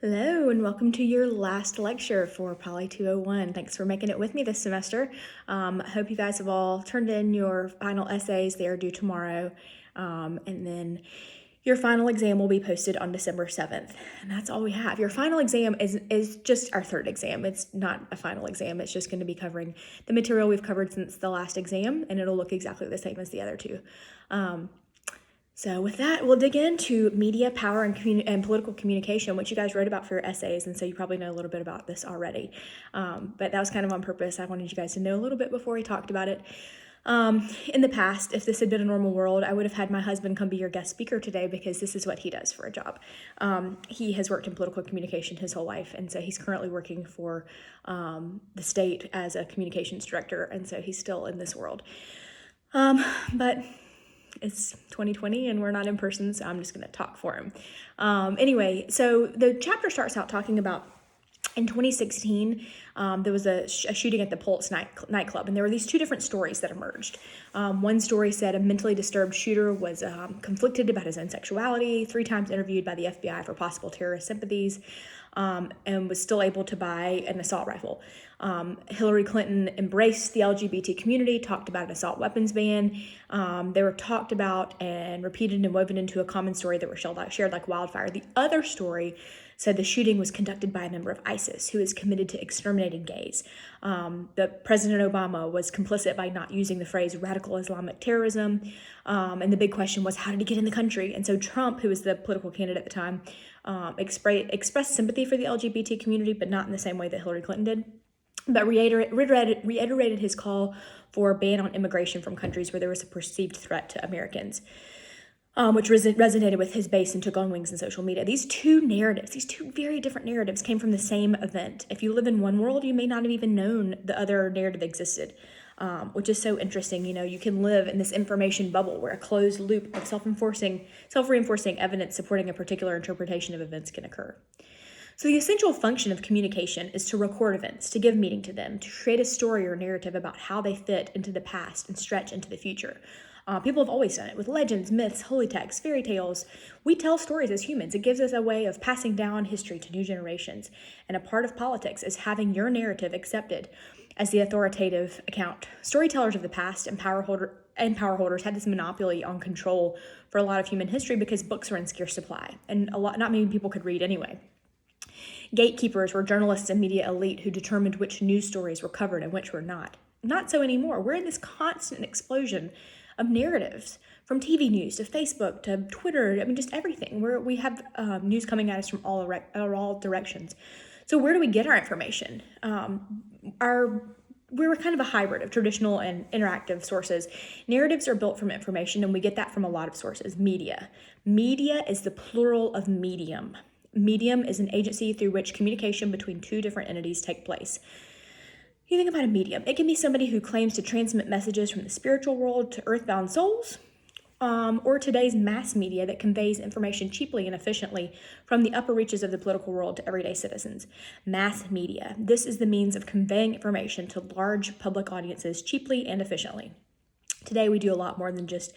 Hello, and welcome to your last lecture for Poly 201. Thanks for making it with me this semester. I hope you guys have all turned in your final essays. They are due tomorrow. And then your final exam will be posted on December 7th. And that's all we have. Your final exam is just our third exam. It's not a final exam. It's just going to be covering the material we've covered since the last exam, and it'll look exactly the same as the other two. So with that, we'll dig into media, power, and political communication, which you guys wrote about for your essays, and so you probably know a little bit about this already. But that was kind of on purpose. I wanted you guys to know a little bit before we talked about it. In the past, if this had been a normal world, I would have had my husband come be your guest speaker today because this is what he does for a job. He has worked in political communication his whole life, and so he's currently working for the state as a communications director, and so he's still in this world. But it's 2020 and we're not in person, so I'm just going to talk for him. Anyway, so the chapter starts out talking about in 2016, there was a shooting at the Pulse nightclub, and there were these two different stories that emerged. One story said a mentally disturbed shooter was conflicted about his own sexuality, 3 times interviewed by the FBI for possible terrorist sympathies, and was still able to buy an assault rifle. Hillary Clinton embraced the LGBT community, talked about an assault weapons ban. They were talked about and repeated and woven into a common story that were shared like wildfire. The other story said the shooting was conducted by a member of ISIS who is committed to exterminating gays. The President Obama was complicit by not using the phrase radical Islamic terrorism. And the big question was, how did he get in the country? And so Trump, who was the political candidate at the time, expressed sympathy for the LGBT community, but not in the same way that Hillary Clinton did, but reiterated his call for a ban on immigration from countries where there was a perceived threat to Americans. Which resonated with his base and took on wings in social media. These two very different narratives came from the same event. If you live in one world, you may not have even known the other narrative existed, which is so interesting. You know, you can live in this information bubble where a closed loop of self-reinforcing evidence supporting a particular interpretation of events can occur. So the essential function of communication is to record events, to give meaning to them, to create a story or narrative about how they fit into the past and stretch into the future. People have always done it with legends, myths, holy texts, fairy tales. We tell stories as humans. It gives us a way of passing down history to new generations. And a part of politics is having your narrative accepted as the authoritative account. Storytellers of the past and power holders had this monopoly on control for a lot of human history because books were in scarce supply, and not many people could read anyway. Gatekeepers were journalists and media elite who determined which news stories were covered and which were not. Not so anymore. We're in this constant explosion of narratives, from TV news to Facebook to Twitter. I mean, just everything. We have news coming at us from all directions. So where do we get our information? We're kind of a hybrid of traditional and interactive sources. Narratives are built from information, and we get that from a lot of sources. Media is the plural of medium. Medium is an agency through which communication between two different entities take place. You think about a medium. It can be somebody who claims to transmit messages from the spiritual world to earthbound souls, or today's mass media that conveys information cheaply and efficiently from the upper reaches of the political world to everyday citizens. Mass media. This is the means of conveying information to large public audiences cheaply and efficiently. Today, we do a lot more than just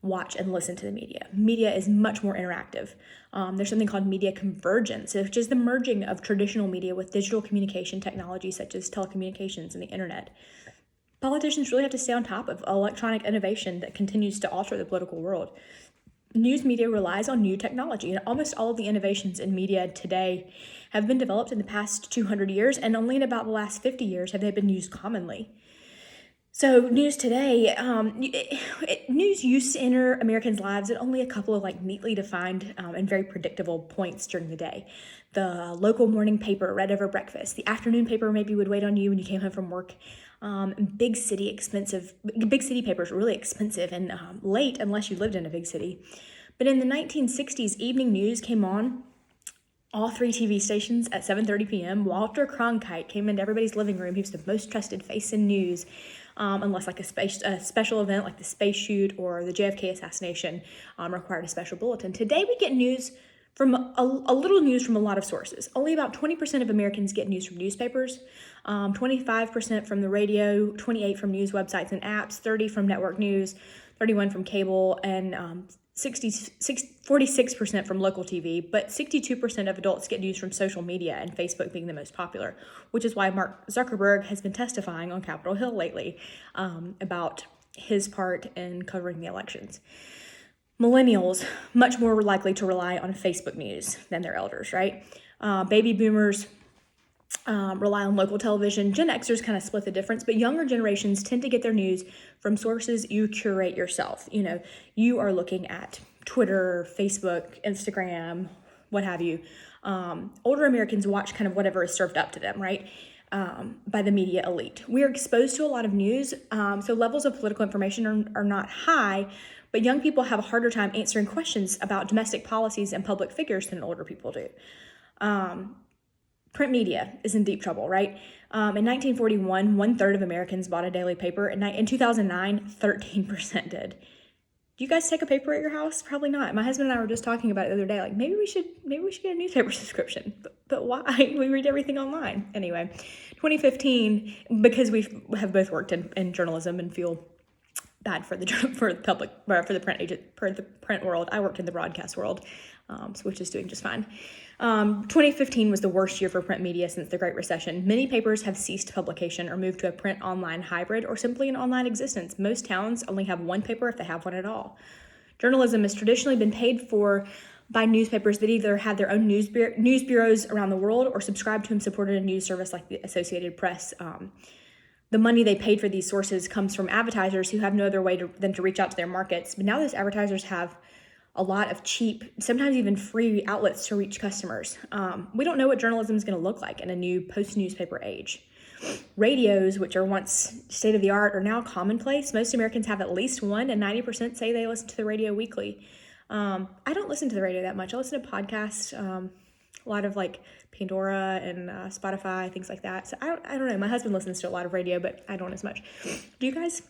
watch and listen to the media. Media is much more interactive. There's something called media convergence, which is the merging of traditional media with digital communication technology such as telecommunications and the internet. Politicians really have to stay on top of electronic innovation that continues to alter the political world. News media relies on new technology, and almost all of the innovations in media today have been developed in the past 200 years, and only in about the last 50 years have they been used commonly. So news today, news used to enter Americans' lives at only a couple of neatly defined and very predictable points during the day. The local morning paper read over breakfast. The afternoon paper maybe would wait on you when you came home from work. Big city papers were really expensive and late unless you lived in a big city. But in the 1960s, evening news came on all 3 TV stations at 7:30 p.m. Walter Cronkite came into everybody's living room. He was the most trusted face in news. Unless a special event like the space shoot or the JFK assassination required a special bulletin. Today we get news from a little news from a lot of sources. Only about 20% of Americans get news from newspapers, 25% from the radio, 28% from news websites and apps, 30% from network news, 31% from cable, and 46% from local TV, but 62% of adults get news from social media, and Facebook being the most popular, which is why Mark Zuckerberg has been testifying on Capitol Hill lately about his part in covering the elections. Millennials, much more likely to rely on Facebook news than their elders, right? Baby boomers rely on local television. Gen Xers kind of split the difference, but younger generations tend to get their news from sources you curate yourself. You are looking at Twitter, Facebook, Instagram, what have you. Older Americans watch kind of whatever is served up to them, right? By the media elite. We are exposed to a lot of news, so levels of political information are not high, but young people have a harder time answering questions about domestic policies and public figures than older people do. Print media is in deep trouble, right? In 1941, 1/3 of Americans bought a daily paper. In 2009, 13% did. Do you guys take a paper at your house? Probably not. My husband and I were just talking about it the other day. Like maybe we should get a newspaper subscription. But why? We read everything online anyway. 2015, because we have both worked in journalism and feel bad for the print world. I worked in the broadcast world, which is doing just fine. 2015 was the worst year for print media since the Great Recession. Many papers have ceased publication or moved to a print-online hybrid or simply an online existence. Most towns only have one paper if they have one at all. Journalism has traditionally been paid for by newspapers that either have their own news bureaus around the world or subscribe to and supported a news service like the Associated Press. The money they paid for these sources comes from advertisers who have no other way than to reach out to their markets. But now those advertisers have a lot of cheap, sometimes even free outlets to reach customers. We don't know what journalism is going to look like in a new post-newspaper age. Radios, which are once state-of-the-art, are now commonplace. Most Americans have at least one, and 90% say they listen to the radio weekly. I don't listen to the radio that much. I listen to podcasts, a lot of like Pandora and Spotify, things like that. So I don't know. My husband listens to a lot of radio, but I don't as much. Do you guys?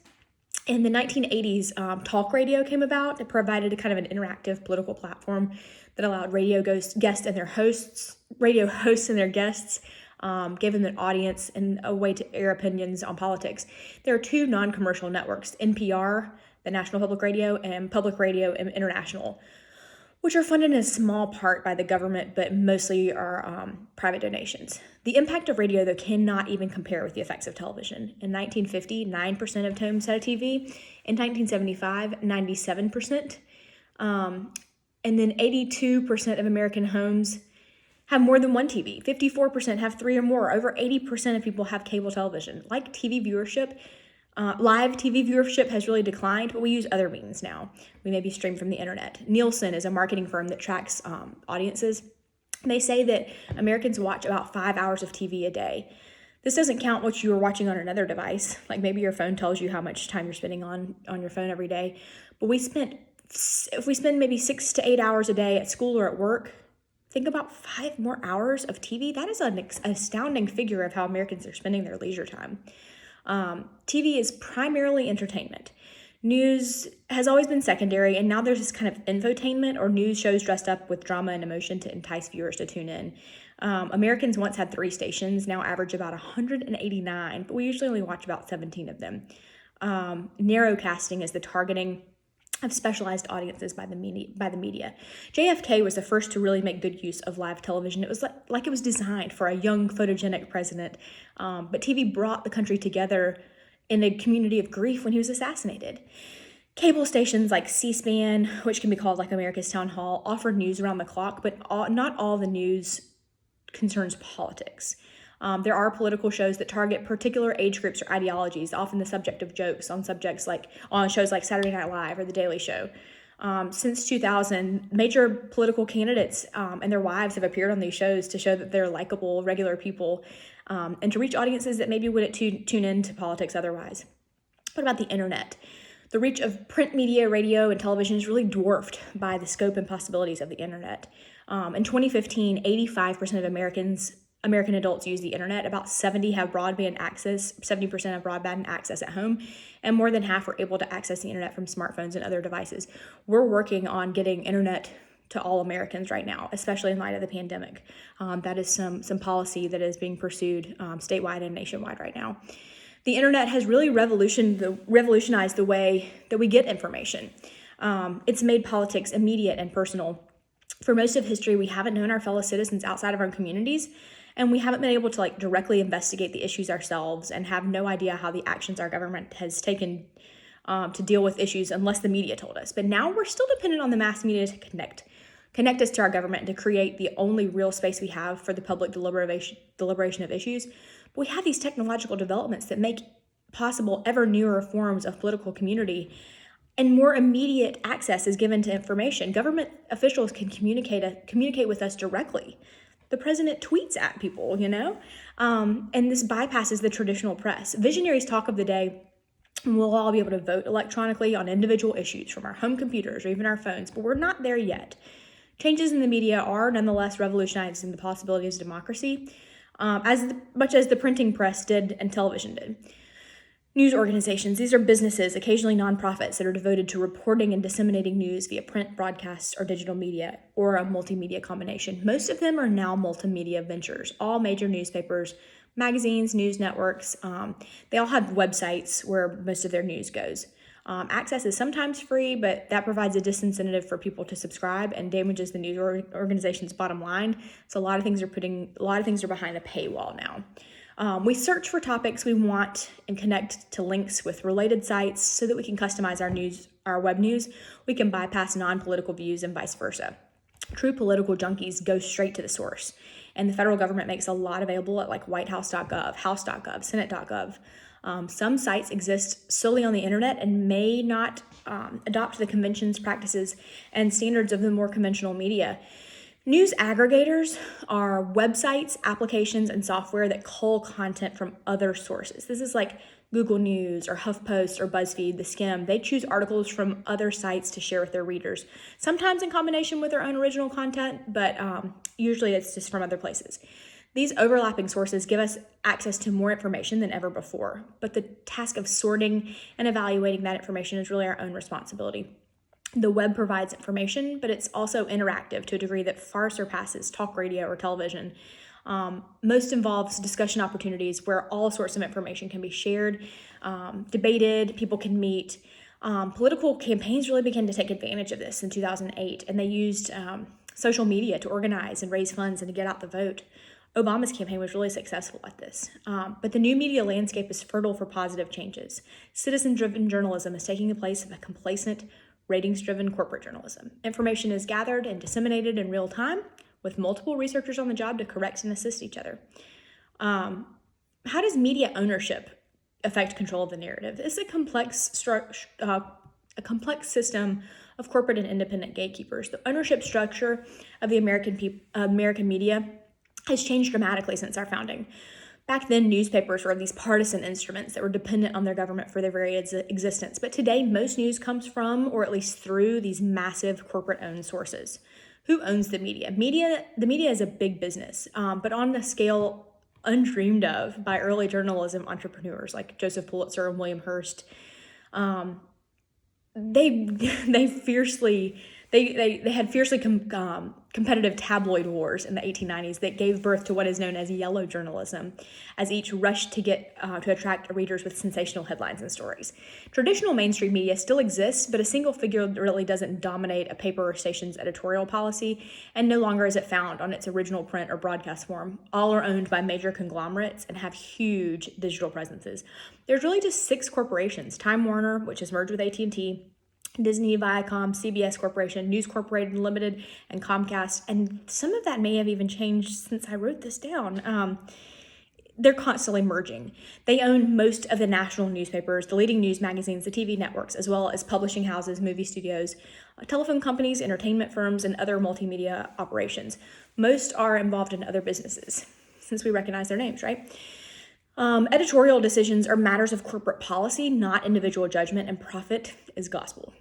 In the 1980s, talk radio came about. It provided a kind of an interactive political platform that allowed radio hosts and their guests, gave them an audience and a way to air opinions on politics. There are two non-commercial networks, NPR, the National Public Radio, and Public Radio International, which are funded in a small part by the government, but mostly are private donations. The impact of radio, though, cannot even compare with the effects of television. In 1950, 9% of homes had a TV. In 1975, 97%. And then 82% of American homes have more than one TV. 54% have three or more. Over 80% of people have cable television. Like TV viewership, live TV viewership has really declined, but we use other means now. We maybe stream from the internet. Nielsen is a marketing firm that tracks audiences. They say that Americans watch about 5 hours of TV a day. This doesn't count what you are watching on another device. Like maybe your phone tells you how much time you're spending on your phone every day. But if we spend maybe 6 to 8 hours a day at school or at work, think about 5 more hours of TV. That is an astounding figure of how Americans are spending their leisure time. TV is primarily entertainment. News has always been secondary, and now there's this kind of infotainment or news shows dressed up with drama and emotion to entice viewers to tune in. Americans once had 3 stations, now average about 189, but we usually only watch about 17 of them. Narrowcasting is the targeting of specialized audiences by the media. JFK was the first to really make good use of live television. It was like it was designed for a young, photogenic president, but TV brought the country together in a community of grief when he was assassinated. Cable stations like C-SPAN, which can be called like America's Town Hall, offer news around the clock, but not all the news concerns politics. There are political shows that target particular age groups or ideologies, often the subject of jokes on shows like Saturday Night Live or The Daily Show. Since 2000, major political candidates and their wives have appeared on these shows to show that they're likable, regular people, and to reach audiences that maybe wouldn't tune into politics otherwise. What about the internet? The reach of print media, radio, and television is really dwarfed by the scope and possibilities of the internet. In 2015, 85% of American adults use the internet. About 70% have broadband access at home, and more than half are able to access the internet from smartphones and other devices. We're working on getting internet to all Americans right now, especially in light of the pandemic. That is some policy that is being pursued statewide and nationwide right now. The internet has really revolutionized the way that we get information. It's made politics immediate and personal. For most of history, we haven't known our fellow citizens outside of our communities, and we haven't been able to directly investigate the issues ourselves and have no idea how the actions our government has taken to deal with issues unless the media told us. But now we're still dependent on the mass media to connect us to our government and to create the only real space we have for the public deliberation of issues. But we have these technological developments that make possible ever newer forms of political community, and more immediate access is given to information. Government officials can communicate with us directly. The president tweets at people, and this bypasses the traditional press. Visionaries talk of the day, and we'll all be able to vote electronically on individual issues from our home computers or even our phones, but we're not there yet. Changes in the media are nonetheless revolutionizing the possibilities of democracy, as much as the printing press did and television did. News organizations, these are businesses, occasionally nonprofits, that are devoted to reporting and disseminating news via print, broadcast, or digital media, or a multimedia combination. Most of them are now multimedia ventures. All major newspapers, magazines, news networks, they all have websites where most of their news goes. Access is sometimes free, but that provides a disincentive for people to subscribe and damages the news organization's bottom line. So a lot of things are behind a paywall now. We search for topics we want and connect to links with related sites so that we can customize our web news. We can bypass non-political views and vice versa. True political junkies go straight to the source, and the federal government makes a lot available at whitehouse.gov, house.gov, senate.gov. Some sites exist solely on the internet and may not adopt the conventions, practices, and standards of the more conventional media. News aggregators are websites, applications, and software that cull content from other sources. This is like Google News or HuffPost or BuzzFeed, The Skim. They choose articles from other sites to share with their readers, sometimes in combination with their own original content, but usually it's just from other places. These overlapping sources give us access to more information than ever before, but the task of sorting and evaluating that information is really our own responsibility. The web provides information, but it's also interactive to a degree that far surpasses talk radio or television. Most involves discussion opportunities where all sorts of information can be shared, debated, people can meet. Political campaigns really began to take advantage of this in 2008, and they used social media to organize and raise funds and to get out the vote. Obama's campaign was really successful at this. But the new media landscape is fertile for positive changes. Citizen-driven journalism is taking the place of a complacent, ratings-driven corporate journalism. Information is gathered and disseminated in real time with multiple researchers on the job to correct and assist each other. How does media ownership affect control of the narrative? It's a complex system of corporate and independent gatekeepers. The ownership structure of the American media has changed dramatically since our founding. Back then, newspapers were these partisan instruments that were dependent on their government for their very existence. But today, most news comes from, or at least through, these massive corporate-owned sources. Who owns the media? The media is a big business, but on a scale undreamed of by early journalism entrepreneurs like Joseph Pulitzer and William Hearst. They had fiercely competitive tabloid wars in the 1890s that gave birth to what is known as yellow journalism, as each rushed to attract readers with sensational headlines and stories. Traditional mainstream media still exists, but a single figure really doesn't dominate a paper or station's editorial policy, and no longer is it found on its original print or broadcast form. All are owned by major conglomerates and have huge digital presences. There's really just 6 corporations: Time Warner, which is merged with AT&T, Disney, Viacom, CBS Corporation, News Corporated Limited, and Comcast. And some of that may have even changed since I wrote this down. They're constantly merging. They own most of the national newspapers, the leading news magazines, the TV networks, as well as publishing houses, movie studios, telephone companies, entertainment firms, and other multimedia operations. Most are involved in other businesses, since we recognize their names, right? Editorial decisions are matters of corporate policy, not individual judgment, and profit is gospel.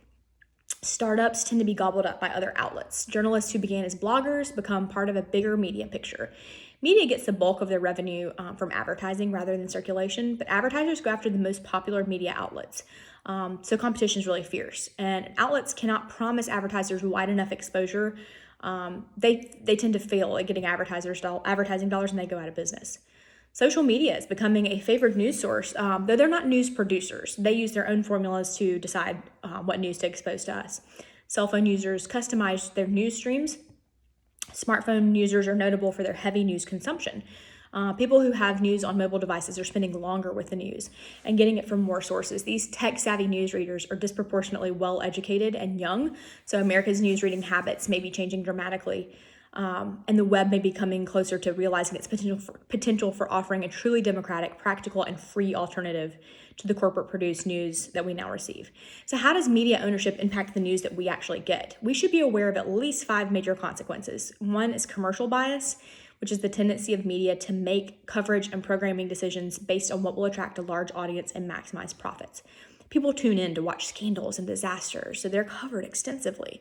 Startups tend to be gobbled up by other outlets. Journalists who began as bloggers become part of a bigger media picture. Media gets the bulk of their revenue from advertising rather than circulation, but advertisers go after the most popular media outlets. So competition is really fierce, and outlets cannot promise advertisers wide enough exposure. They tend to fail at getting advertising dollars, and they go out of business. Social media is becoming a favored news source, though they're not news producers. They use their own formulas to decide what news to expose to us. Cell phone users customize their news streams. Smartphone users are notable for their heavy news consumption. People who have news on mobile devices are spending longer with the news and getting it from more sources. These tech-savvy news readers are disproportionately well-educated and young, so America's news reading habits may be changing dramatically, and the web may be coming closer to realizing its potential for offering a truly democratic, practical, and free alternative to the corporate-produced news that we now receive. So how does media ownership impact the news that we actually get? We should be aware of at least 5 major consequences. One is commercial bias, which is the tendency of media to make coverage and programming decisions based on what will attract a large audience and maximize profits. People tune in to watch scandals and disasters, so they're covered extensively.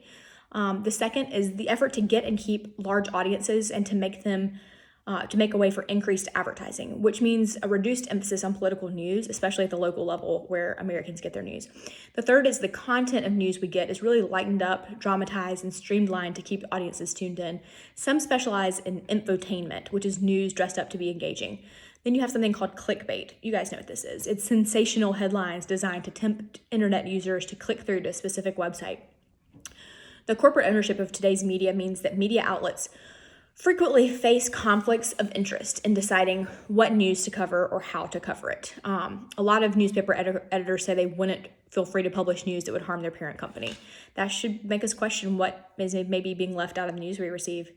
The second is the effort to get and keep large audiences and to make a way for increased advertising, which means a reduced emphasis on political news, especially at the local level where Americans get their news. The third is the content of news we get is really lightened up, dramatized, and streamlined to keep audiences tuned in. Some specialize in infotainment, which is news dressed up to be engaging. Then you have something called clickbait. You guys know what this is. It's sensational headlines designed to tempt internet users to click through to a specific website. The corporate ownership of today's media means that media outlets frequently face conflicts of interest in deciding what news to cover or how to cover it. A lot of newspaper editors say they wouldn't feel free to publish news that would harm their parent company. That should make us question what is maybe being left out of the news we receive.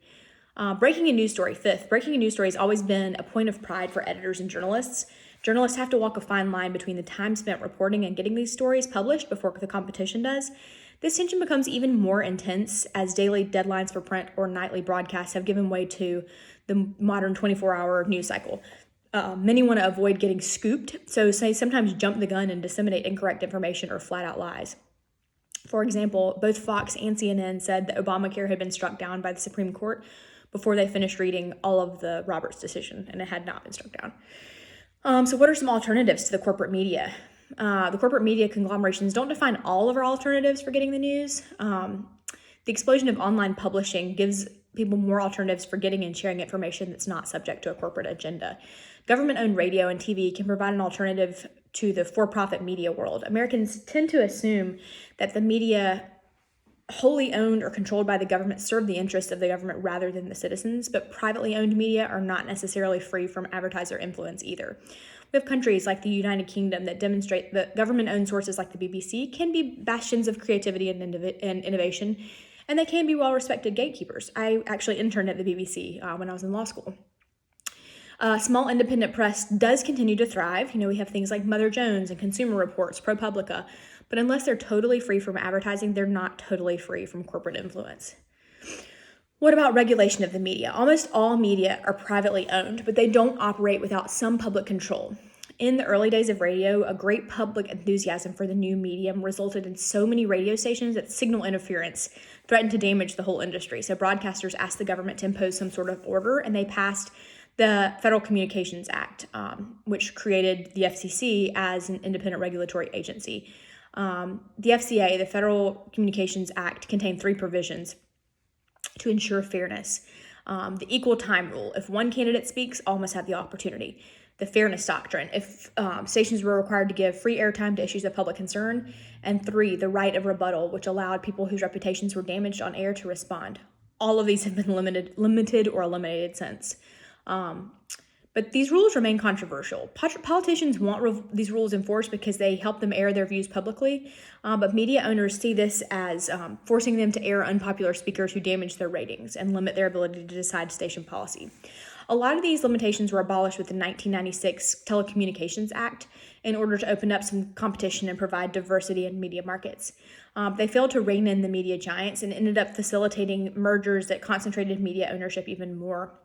Breaking a news story. Fifth, breaking a news story has always been a point of pride for editors and journalists. Journalists have to walk a fine line between the time spent reporting and getting these stories published before the competition does. This tension becomes even more intense as daily deadlines for print or nightly broadcasts have given way to the modern 24-hour news cycle. Many want to avoid getting scooped, so they sometimes jump the gun and disseminate incorrect information or flat-out lies. For example, both Fox and CNN said that Obamacare had been struck down by the Supreme Court before they finished reading all of the Roberts decision, and it had not been struck down. So what are some alternatives to the corporate media? The corporate media conglomerations don't define all of our alternatives for getting the news. The explosion of online publishing gives people more alternatives for getting and sharing information that's not subject to a corporate agenda. Government-owned radio and TV can provide an alternative to the for-profit media world. Americans tend to assume that the media wholly owned or controlled by the government serve the interests of the government rather than the citizens, but privately owned media are not necessarily free from advertiser influence either. We have countries like the United Kingdom that demonstrate that government-owned sources like the BBC can be bastions of creativity and innovation, and they can be well-respected gatekeepers. I actually interned at the BBC when I was in law school. Small independent press does continue to thrive. We have things like Mother Jones and Consumer Reports, ProPublica, but unless they're totally free from advertising, they're not totally free from corporate influence. What about regulation of the media? Almost all media are privately owned, but they don't operate without some public control. In the early days of radio, a great public enthusiasm for the new medium resulted in so many radio stations that signal interference threatened to damage the whole industry. So broadcasters asked the government to impose some sort of order, and they passed the Federal Communications Act, which created the FCC as an independent regulatory agency. The FCA, the Federal Communications Act, contained 3 provisions to ensure fairness. The equal time rule. If one candidate speaks, all must have the opportunity. The fairness doctrine. If stations were required to give free airtime to issues of public concern. And 3, the right of rebuttal, which allowed people whose reputations were damaged on air to respond. All of these have been limited or eliminated since. But these rules remain controversial. Politicians want these rules enforced because they help them air their views publicly, but media owners see this as forcing them to air unpopular speakers who damage their ratings and limit their ability to decide station policy. A lot of these limitations were abolished with the 1996 Telecommunications Act in order to open up some competition and provide diversity in media markets. They failed to rein in the media giants and ended up facilitating mergers that concentrated media ownership even more.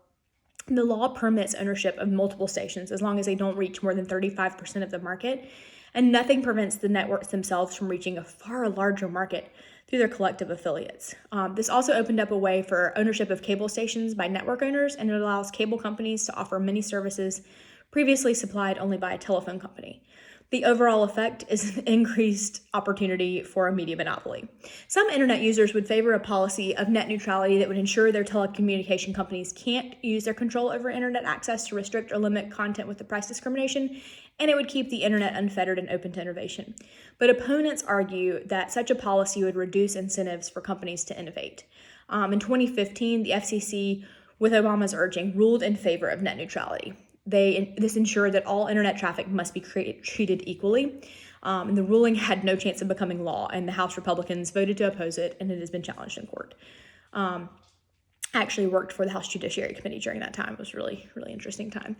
The law permits ownership of multiple stations as long as they don't reach more than 35% of the market, and nothing prevents the networks themselves from reaching a far larger market through their collective affiliates. This also opened up a way for ownership of cable stations by network owners, and it allows cable companies to offer many services previously supplied only by a telephone company. The overall effect is an increased opportunity for a media monopoly. Some internet users would favor a policy of net neutrality that would ensure their telecommunication companies can't use their control over internet access to restrict or limit content with the price discrimination, and it would keep the internet unfettered and open to innovation. But opponents argue that such a policy would reduce incentives for companies to innovate. In 2015, the FCC, with Obama's urging, ruled in favor of net neutrality. This ensured that all internet traffic must be treated equally. And the ruling had no chance of becoming law, and the House Republicans voted to oppose it, and it has been challenged in court. I actually worked for the House Judiciary Committee during that time. It was really, really interesting time.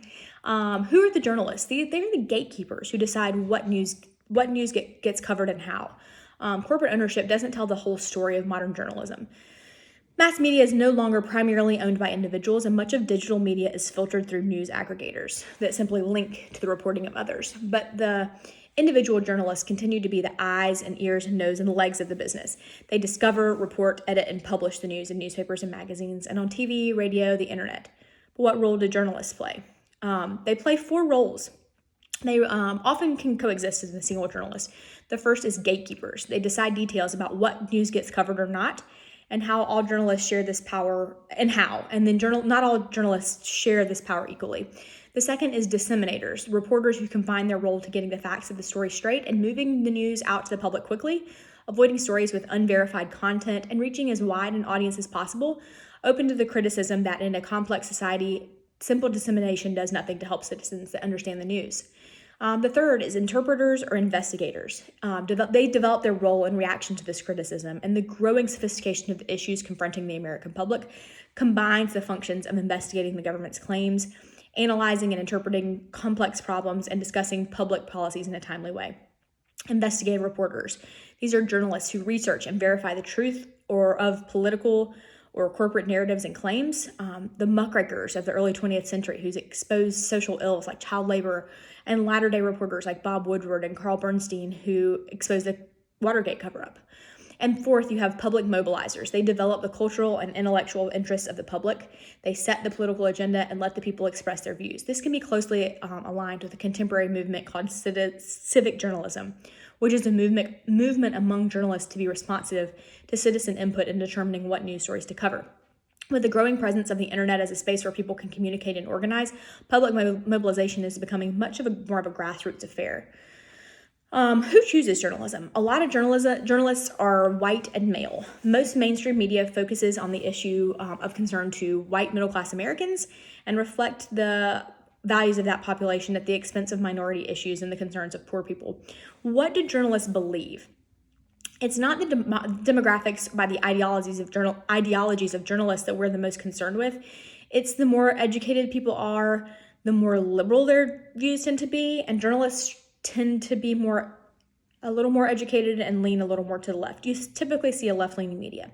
Who are the journalists? They're the gatekeepers who decide what news gets covered and how. Corporate ownership doesn't tell the whole story of modern journalism. Mass media is no longer primarily owned by individuals, and much of digital media is filtered through news aggregators that simply link to the reporting of others. But the individual journalists continue to be the eyes and ears and nose and legs of the business. They discover, report, edit, and publish the news in newspapers and magazines, and on TV, radio, the internet. But what role do journalists play? They play 4 roles. They often can coexist as a single journalist. The first is gatekeepers. They decide details about what news gets covered or not, and how all journalists share this power, and then not all journalists share this power equally. The second is disseminators, reporters who confine their role to getting the facts of the story straight and moving the news out to the public quickly, avoiding stories with unverified content, and reaching as wide an audience as possible, open to the criticism that in a complex society, simple dissemination does nothing to help citizens to understand the news. The third is interpreters or investigators. They develop their role in reaction to this criticism, and the growing sophistication of the issues confronting the American public combines the functions of investigating the government's claims, analyzing and interpreting complex problems, and discussing public policies in a timely way. Investigative reporters. These are journalists who research and verify the truth of political or corporate narratives and claims. The muckrakers of the early 20th century who exposed social ills like child labor, and latter-day reporters like Bob Woodward and Carl Bernstein who exposed the Watergate cover-up. And fourth, you have public mobilizers. They develop the cultural and intellectual interests of the public. They set the political agenda and let the people express their views. This can be closely aligned with a contemporary movement called civic journalism, which is a movement among journalists to be responsive to citizen input in determining what news stories to cover. With the growing presence of the internet as a space where people can communicate and organize, public mobilization is becoming more of a grassroots affair. Who chooses journalism? A lot of journalists are white and male. Most mainstream media focuses on the issue of concern to white middle-class Americans and reflect the values of that population at the expense of minority issues and the concerns of poor people. What do journalists believe? It's not the demographics by the ideologies of journalists that we're the most concerned with. It's the more educated people are, the more liberal their views tend to be, and journalists tend to be a little more educated and lean a little more to the left. You typically see a left-leaning media.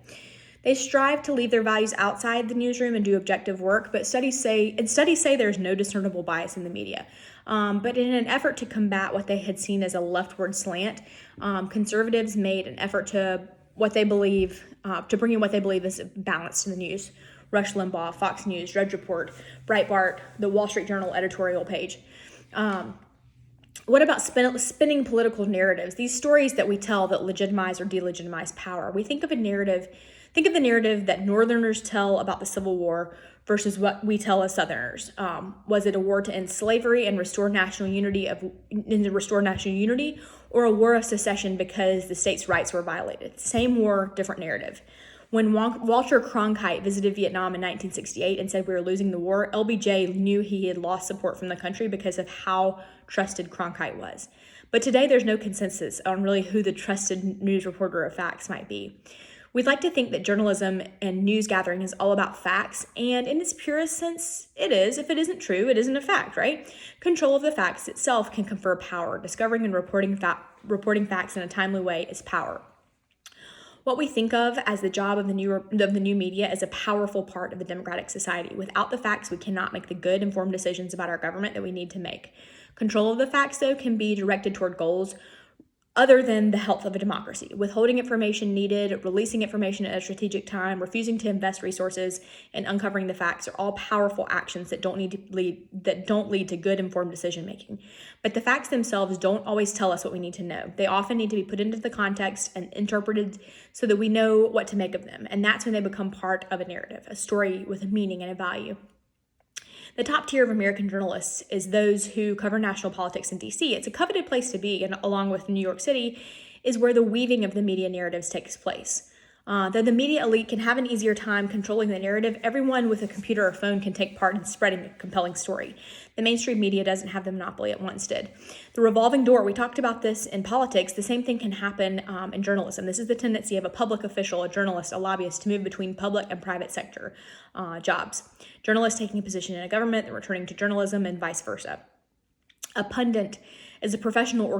They strive to leave their values outside the newsroom and do objective work, but studies say there's no discernible bias in the media. But in an effort to combat what they had seen as a leftward slant, conservatives made an effort to bring in what they believe is balance to the news. Rush Limbaugh, Fox News, Drudge Report, Breitbart, the Wall Street Journal editorial page. What about spinning political narratives? These stories that we tell that legitimize or delegitimize power. We think of the narrative that Northerners tell about the Civil War versus what we tell as Southerners. Was it a war to end slavery and restore national unity, or a war of secession because the states' rights were violated? Same war, different narrative. When Walter Cronkite visited Vietnam in 1968 and said we were losing the war, LBJ knew he had lost support from the country because of how trusted Cronkite was. But today there's no consensus on really who the trusted news reporter of facts might be. We'd like to think that journalism and news gathering is all about facts, and in its purest sense, it is. If it isn't true, it isn't a fact, right? Control of the facts itself can confer power. Discovering and reporting facts in a timely way is power. What we think of as the job of the new media is a powerful part of the democratic society. Without the facts, we cannot make the good, informed decisions about our government that we need to make. Control of the facts, though, can be directed toward goals other than the health of a democracy. Withholding information needed, releasing information at a strategic time, refusing to invest resources, and uncovering the facts are all powerful actions that don't lead to good informed decision making. But the facts themselves don't always tell us what we need to know. They often need to be put into the context and interpreted so that we know what to make of them. And that's when they become part of a narrative, a story with a meaning and a value. The top tier of American journalists is those who cover national politics in DC. It's a coveted place to be, and along with New York City, is where the weaving of the media narratives takes place. Though the media elite can have an easier time controlling the narrative, everyone with a computer or phone can take part in spreading a compelling story. The mainstream media doesn't have the monopoly it once did. The revolving door, we talked about this in politics, the same thing can happen in journalism. This is the tendency of a public official, a journalist, a lobbyist to move between public and private sector jobs. Journalists taking a position in a government and returning to journalism and vice versa. A pundit is a professional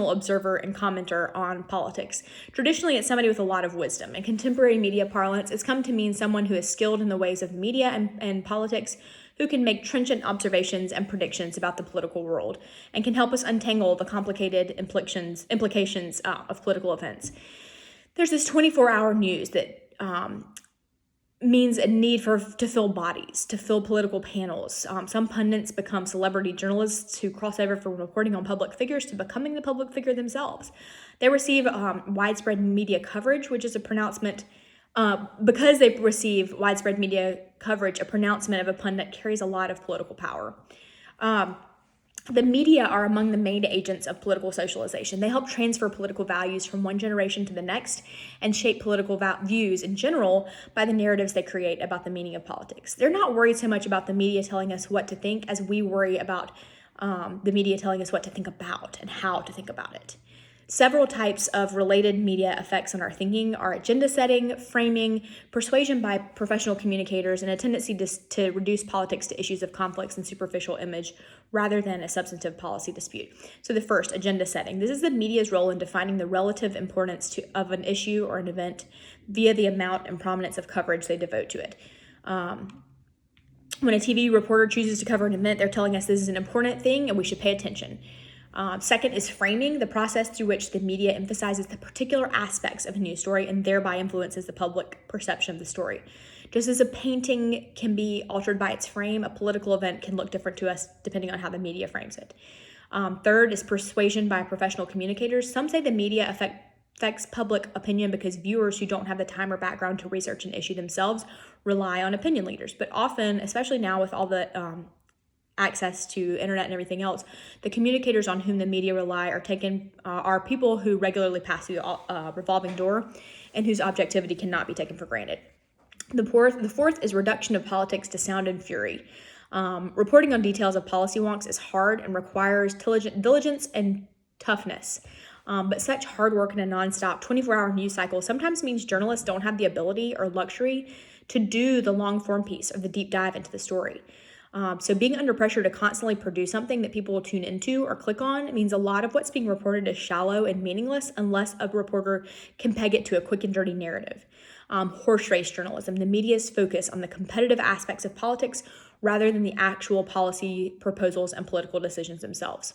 observer and commenter on politics. Traditionally, it's somebody with a lot of wisdom. In contemporary media parlance, it's come to mean someone who is skilled in the ways of media and politics, who can make trenchant observations and predictions about the political world, and can help us untangle the complicated implications of political events. There's this 24-hour news that means a need to fill bodies, to fill political panels. Some pundits become celebrity journalists who cross over from reporting on public figures to becoming the public figure themselves. They receive widespread media coverage, which is a pronouncement. Because they receive widespread media coverage, a pronouncement of a pundit carries a lot of political power. The media are among the main agents of political socialization. They help transfer political values from one generation to the next and shape political views in general by the narratives they create about the meaning of politics. They're not worried so much about the media telling us what to think as we worry about the media telling us what to think about and how to think about it. Several types of related media effects on our thinking are agenda setting, framing, persuasion by professional communicators, and a tendency to reduce politics to issues of conflicts and superficial image rather than a substantive policy dispute. So the first, agenda setting. This is the media's role in defining the relative importance of an issue or an event via the amount and prominence of coverage they devote to it. When a TV reporter chooses to cover an event, they're telling us this is an important thing and we should pay attention. Second is framing, the process through which the media emphasizes the particular aspects of a news story and thereby influences the public perception of the story. Just as a painting can be altered by its frame, a political event can look different to us depending on how the media frames it. Third is persuasion by professional communicators. Some say the media affects public opinion because viewers who don't have the time or background to research an issue themselves rely on opinion leaders. But often, especially now with all the access to internet and everything else, the communicators on whom the media rely are people who regularly pass through the revolving door and whose objectivity cannot be taken for granted. The fourth is reduction of politics to sound and fury. Reporting on details of policy wonks is hard and requires diligence and toughness. But such hard work in a nonstop 24-hour news cycle sometimes means journalists don't have the ability or luxury to do the long form piece or the deep dive into the story. So being under pressure to constantly produce something that people will tune into or click on means a lot of what's being reported is shallow and meaningless unless a reporter can peg it to a quick and dirty narrative. Horse race journalism, the media's focus on the competitive aspects of politics rather than the actual policy proposals and political decisions themselves.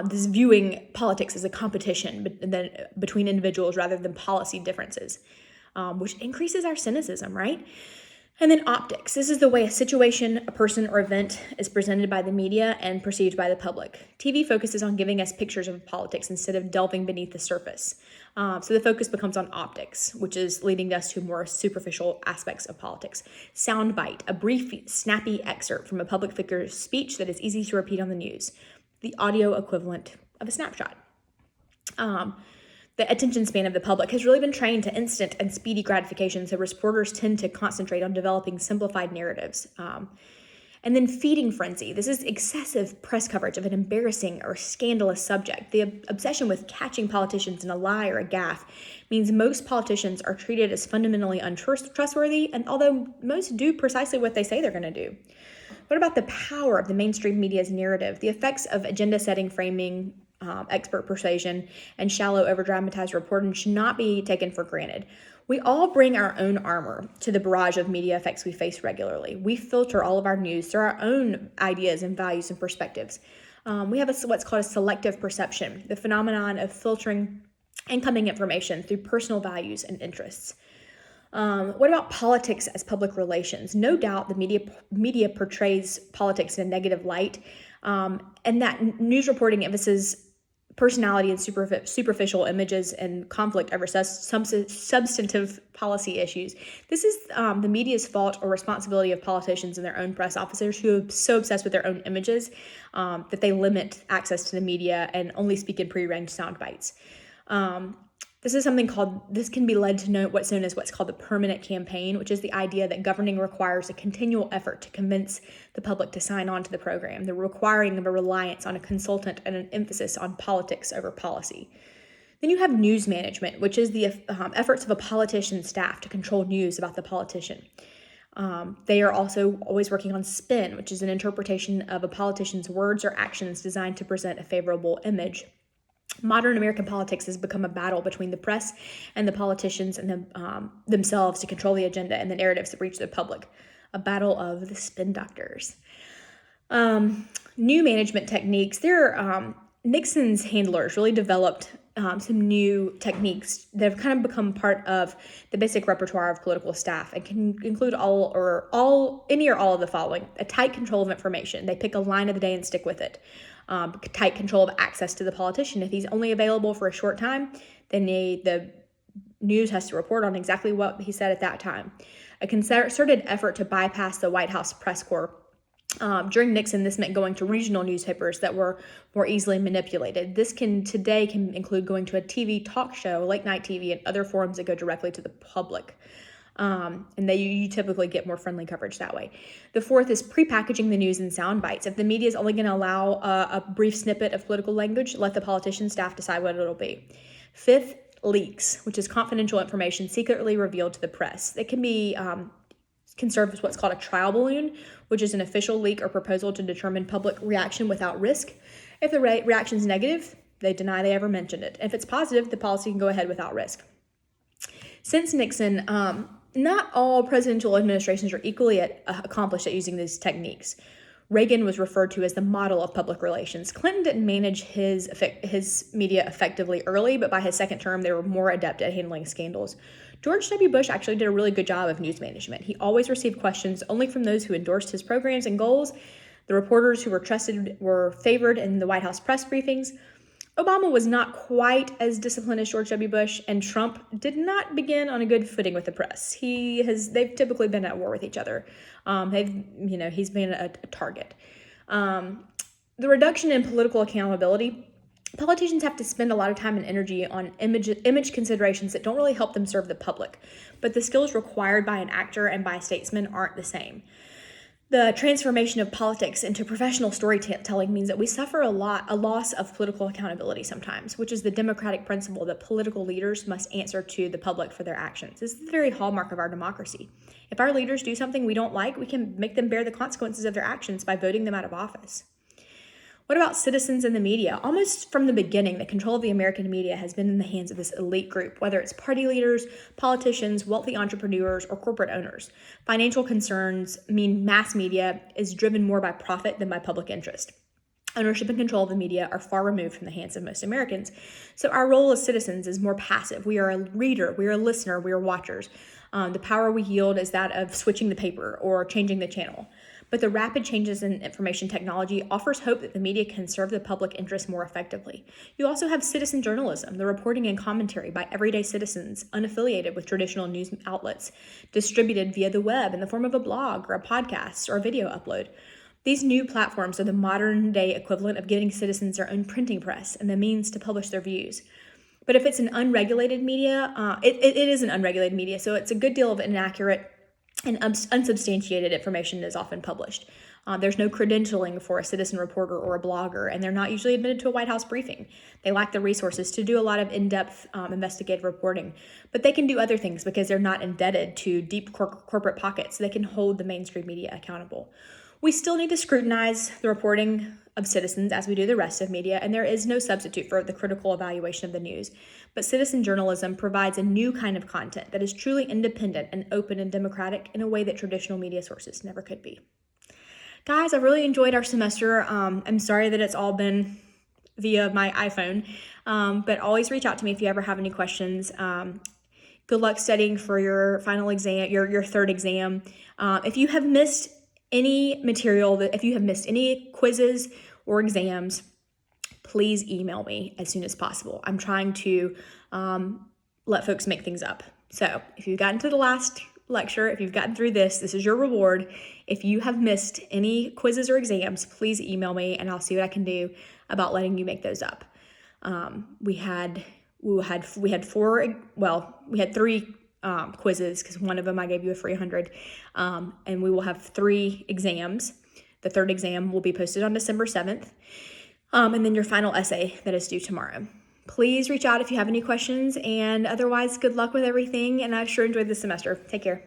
This viewing politics as a competition between individuals rather than policy differences, which increases our cynicism, right? And then optics. This is the way a situation, a person, or event is presented by the media and perceived by the public. TV focuses on giving us pictures of politics instead of delving beneath the surface. So the focus becomes on optics, which is leading us to more superficial aspects of politics. Soundbite, a brief, snappy excerpt from a public figure's speech that is easy to repeat on the news. The audio equivalent of a snapshot. The attention span of the public has really been trained to instant and speedy gratification, so reporters tend to concentrate on developing simplified narratives. And then feeding frenzy. This is excessive press coverage of an embarrassing or scandalous subject. The obsession with catching politicians in a lie or a gaffe means most politicians are treated as fundamentally untrustworthy, and although most do precisely what they say they're going to do. What about the power of the mainstream media's narrative? The effects of agenda setting, framing, expert persuasion, and shallow, over-dramatized reporting should not be taken for granted. We all bring our own armor to the barrage of media effects we face regularly. We filter all of our news through our own ideas and values and perspectives. We have what's called a selective perception, the phenomenon of filtering incoming information through personal values and interests. What about politics as public relations? No doubt the media portrays politics in a negative light, and that news reporting emphasizes personality and superficial images and conflict over substantive policy issues. This is the media's fault or responsibility of politicians and their own press officers who are so obsessed with their own images that they limit access to the media and only speak in prearranged sound bites. This can be led to what's known as what's called the permanent campaign, which is the idea that governing requires a continual effort to convince the public to sign on to the program, the requiring of a reliance on a consultant and an emphasis on politics over policy. Then you have news management, which is the efforts of a politician's staff to control news about the politician. They are also always working on spin, which is an interpretation of a politician's words or actions designed to present a favorable image. Modern American politics has become a battle between the press and the politicians and themselves to control the agenda and the narratives that reach the public. A battle of the spin doctors. New management techniques. Nixon's handlers really developed some new techniques that have kind of become part of the basic repertoire of political staff and can include any or all of the following: a tight control of information. They pick a line of the day and stick with it. Tight control of access to the politician. If he's only available for a short time, then the news has to report on exactly what he said at that time. A concerted effort to bypass the White House press corps. During Nixon, this meant going to regional newspapers that were more easily manipulated. This today can include going to a TV talk show, late night TV, and other forums that go directly to the public. And you typically get more friendly coverage that way. The fourth is prepackaging the news in sound bites. If the media is only going to allow a brief snippet of political language, let the politician staff decide what it'll be. Fifth, leaks, which is confidential information secretly revealed to the press. It can serve as what's called a trial balloon, which is an official leak or proposal to determine public reaction without risk. If the reaction is negative, they deny they ever mentioned it. If it's positive, the policy can go ahead without risk. Since Nixon, not all presidential administrations are equally accomplished at using these techniques. Reagan was referred to as the model of public relations. Clinton didn't manage his media effectively early, but by his second term, they were more adept at handling scandals. George W. Bush actually did a really good job of news management. He always received questions only from those who endorsed his programs and goals. The reporters who were trusted were favored in the White House press briefings. Obama was not quite as disciplined as George W. Bush, and Trump did not begin on a good footing with the press. They've typically been at war with each other. He's been a target. The reduction in political accountability. Politicians have to spend a lot of time and energy on image considerations that don't really help them serve the public, but the skills required by an actor and by a statesman aren't the same. The transformation of politics into professional storytelling means that we suffer a loss of political accountability sometimes, which is the democratic principle that political leaders must answer to the public for their actions. This is the very hallmark of our democracy. If our leaders do something we don't like, we can make them bear the consequences of their actions by voting them out of office. What about citizens and the media? Almost from the beginning, the control of the American media has been in the hands of this elite group, whether it's party leaders, politicians, wealthy entrepreneurs, or corporate owners. Financial concerns mean mass media is driven more by profit than by public interest. Ownership and control of the media are far removed from the hands of most Americans. So our role as citizens is more passive. We are a reader, we are a listener, we are watchers. The power we yield is that of switching the paper or changing the channel. But the rapid changes in information technology offers hope that the media can serve the public interest more effectively. You also have citizen journalism, the reporting and commentary by everyday citizens unaffiliated with traditional news outlets, distributed via the web in the form of a blog or a podcast or a video upload. These new platforms are the modern-day equivalent of giving citizens their own printing press and the means to publish their views. But if it's an unregulated media, it is an unregulated media, so it's a good deal of inaccurate and unsubstantiated information is often published. There's no credentialing for a citizen reporter or a blogger, and they're not usually admitted to a White House briefing. They lack the resources to do a lot of in-depth investigative reporting, but they can do other things because they're not indebted to deep corporate pockets. They can hold the mainstream media accountable. We still need to scrutinize the reporting of citizens as we do the rest of media, and there is no substitute for the critical evaluation of the news. But citizen journalism provides a new kind of content that is truly independent and open and democratic in a way that traditional media sources never could be. Guys, I've really enjoyed our semester. I'm sorry that it's all been via my iPhone, but always reach out to me if you ever have any questions. Good luck studying for your final exam, your third exam. If you have missed any material, if you have missed any quizzes or exams, please email me as soon as possible. I'm trying to let folks make things up. So if you've gotten to the last lecture, if you've gotten through this is your reward. If you have missed any quizzes or exams, please email me and I'll see what I can do about letting you make those up. We had three quizzes, because one of them I gave you a free 100, and we will have 3 exams. The third exam will be posted on December 7th, and then your final essay that is due tomorrow. Please reach out if you have any questions, and otherwise, good luck with everything, and I've sure enjoyed this semester. Take care.